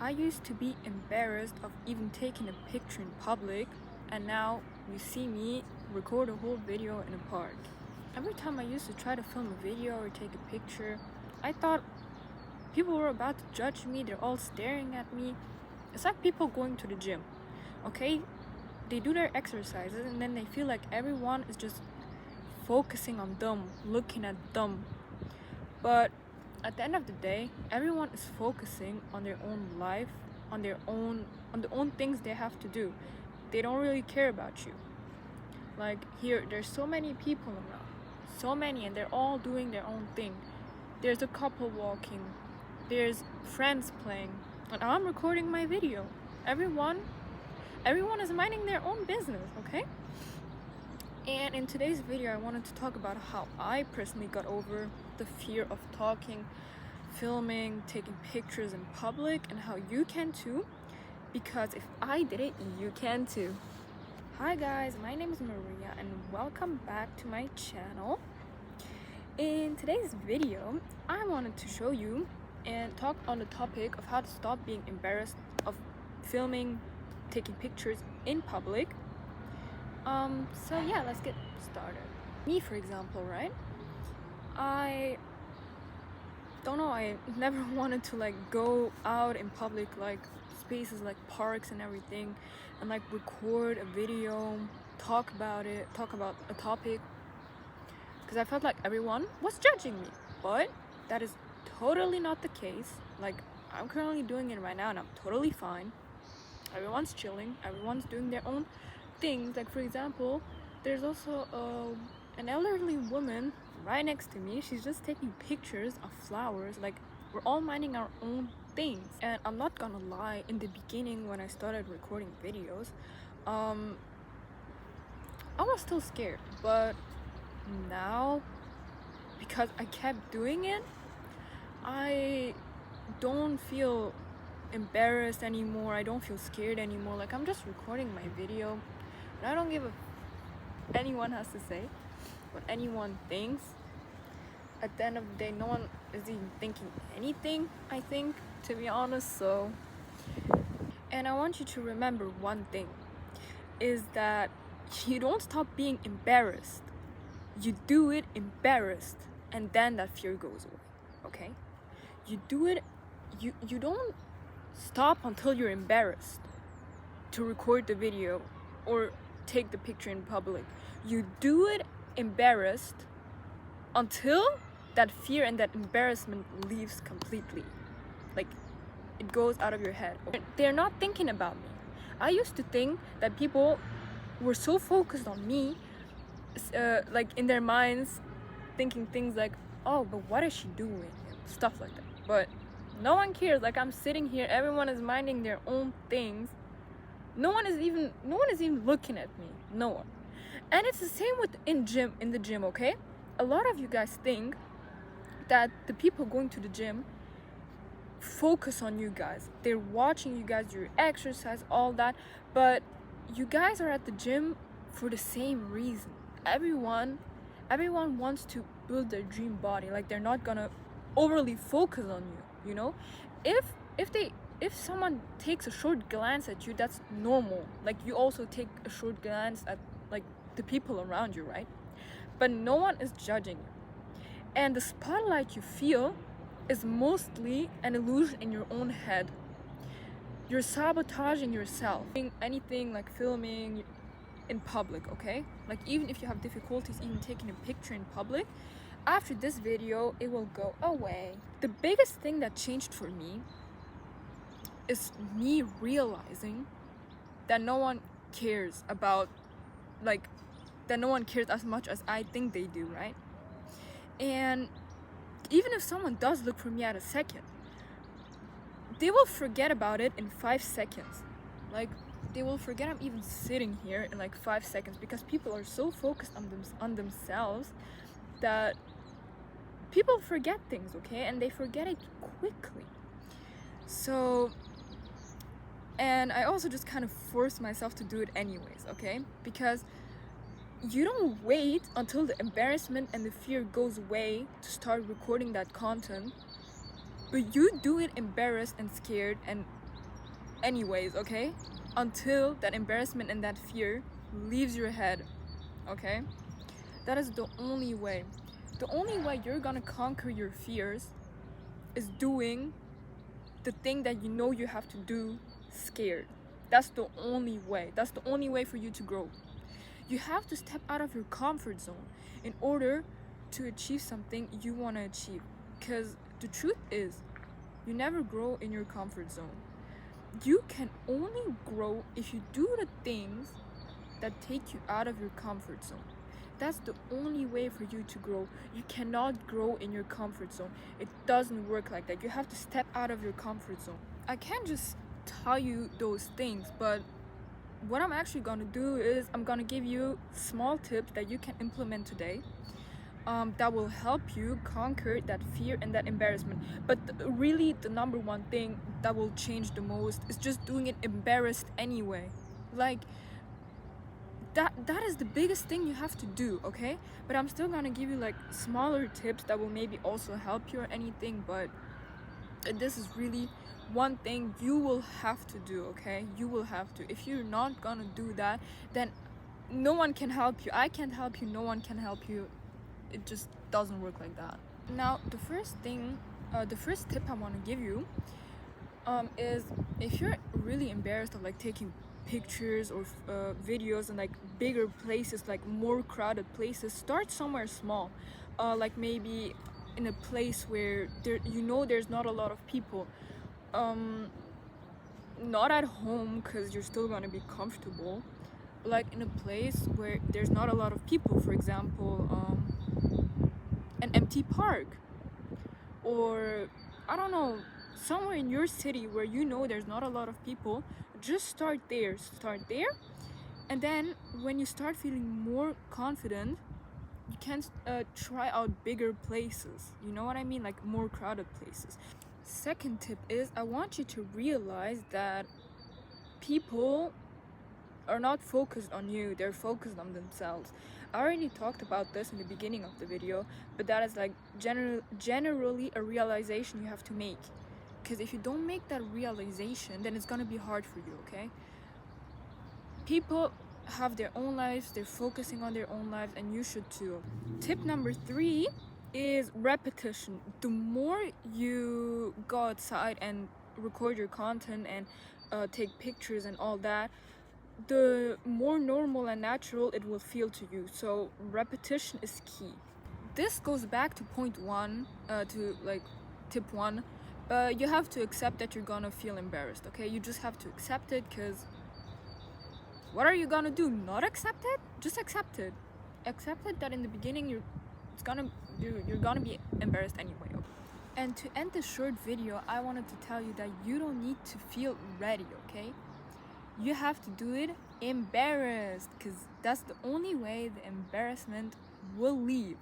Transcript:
I used to be embarrassed of even taking a picture in public, and now you see me record a whole video in a park. Every time I used to try to film a video or take a picture, I thought people were about to judge me, they're all staring at me. It's like people going to the gym, okay? They do their exercises and then they feel like everyone is just focusing on them, looking at them. But at the end of the day, everyone is focusing on their own life, on the own things they have to do. They don't really care about you. Like here, there's so many people around, so many, and they're all doing their own thing. There's a couple walking, there's friends playing, and I'm recording my video. Everyone is minding their own business, okay? And in today's video, I wanted to talk about how I personally got over the fear of talking, filming, taking pictures in public, and how you can too, because if I did it, you can too. Hi guys, my name is Maria and welcome back to my channel. In today's video, I wanted to show you and talk on the topic of how to stop being embarrassed of filming, taking pictures in public. So yeah, let's get started. Me, for example, right? I don't know, I never wanted to like go out in public, like spaces like parks and everything, and like record a video, talk about a topic, because I felt like everyone was judging me. But that is totally not the case. Like, I'm currently doing it right now and I'm totally fine. Everyone's chilling, everyone's doing their own things. Like, for example, there's also an elderly woman right next to me. She's just taking pictures of flowers. Like, we're all minding our own things. And I'm not gonna lie, in the beginning when I started recording videos, I was still scared. But now, because I kept doing it, I don't feel embarrassed anymore. I don't feel scared anymore. Like, I'm just recording my video and I don't give a anyone has to say, what anyone thinks. At the end of the day, no one is even thinking anything, I think, to be honest. So, and I want you to remember one thing, is that you don't stop being embarrassed. You do it embarrassed, and then that fear goes away, okay? You do it, you don't stop until you're embarrassed to record the video or take the picture in public. You do it embarrassed until that fear and that embarrassment leaves completely. Like, it goes out of your head. They're not thinking about me. I used to think that people were so focused on me, like in their minds, thinking things like, oh, but what is she doing? Stuff like that. But no one cares. Like, I'm sitting here, everyone is minding their own things. No one is even looking at me. No one. And it's the same with in the gym, okay? A lot of you guys think that the people going to the gym focus on you guys. They're watching you guys do your exercise, all that. But you guys are at the gym for the same reason. Everyone wants to build their dream body. Like, they're not gonna overly focus on you, you know? If someone takes a short glance at you, that's normal. Like, you also take a short glance at like the people around you, right? But no one is judging you. And the spotlight you feel is mostly an illusion in your own head. You're sabotaging yourself. Anything like filming in public, okay? Like, even if you have difficulties even taking a picture in public, after this video, it will go away. The biggest thing that changed for me is me realizing that no one cares about, like, that no one cares as much as I think they do, right? And even if someone does look for me at a second, they will forget about it in 5 seconds. Like, they will forget I'm even sitting here in like 5 seconds, because people are so focused on themselves that people forget things, okay? And they forget it quickly. So, and I also just kind of force myself to do it anyways, okay? Because you don't wait until the embarrassment and the fear goes away to start recording that content, but you do it embarrassed and scared, and anyways, okay? Until that embarrassment and that fear leaves your head, okay? That is the only way. The only way you're gonna conquer your fears is doing the thing that you know you have to do scared. That's the only way. That's the only way for you to grow. You have to step out of your comfort zone in order to achieve something you want to achieve. Because the truth is, you never grow in your comfort zone. You can only grow if you do the things that take you out of your comfort zone. That's the only way for you to grow. You cannot grow in your comfort zone. It doesn't work like that. You have to step out of your comfort zone. I can't just tell you those things, but what I'm actually gonna do is I'm gonna give you small tips that you can implement today that will help you conquer that fear and that embarrassment. But really the number one thing that will change the most is just doing it embarrassed anyway. Like that is the biggest thing you have to do, okay? But I'm still gonna give you like smaller tips that will maybe also help you or anything, but this is really one thing you will have to do, okay? You will have to. If you're not gonna do that, then no one can help you. I can't help you, no one can help you. It just doesn't work like that. Now the first tip I want to give you is, if you're really embarrassed of like taking pictures or videos in like bigger places, like more crowded places, start somewhere small, like maybe in a place where there's not a lot of people, not at home because you're still gonna be comfortable, but like in a place where there's not a lot of people, for example an empty park, or I don't know, somewhere in your city where there's not a lot of people. Just start there, and then when you start feeling more confident, you can try out bigger places, you know what I mean, like more crowded places. Second tip is, I want you to realize that people are not focused on you, they're focused on themselves. I already talked about this in the beginning of the video, but that is like generally a realization you have to make. Because if you don't make that realization, then it's gonna be hard for you, okay? People have their own lives, they're focusing on their own lives, and you should too. Tip number 3 is repetition. The more you go outside and record your content and take pictures and all that, the more normal and natural it will feel to you. So repetition is key. This goes back to point 1, to like tip 1. You have to accept that you're gonna feel embarrassed, okay? You just have to accept it, because what are you gonna do? Not accept it? Just accept it. Accept it that in the beginning you're gonna be embarrassed anyway. Okay? And to end this short video, I wanted to tell you that you don't need to feel ready, okay? You have to do it embarrassed, because that's the only way the embarrassment will leave.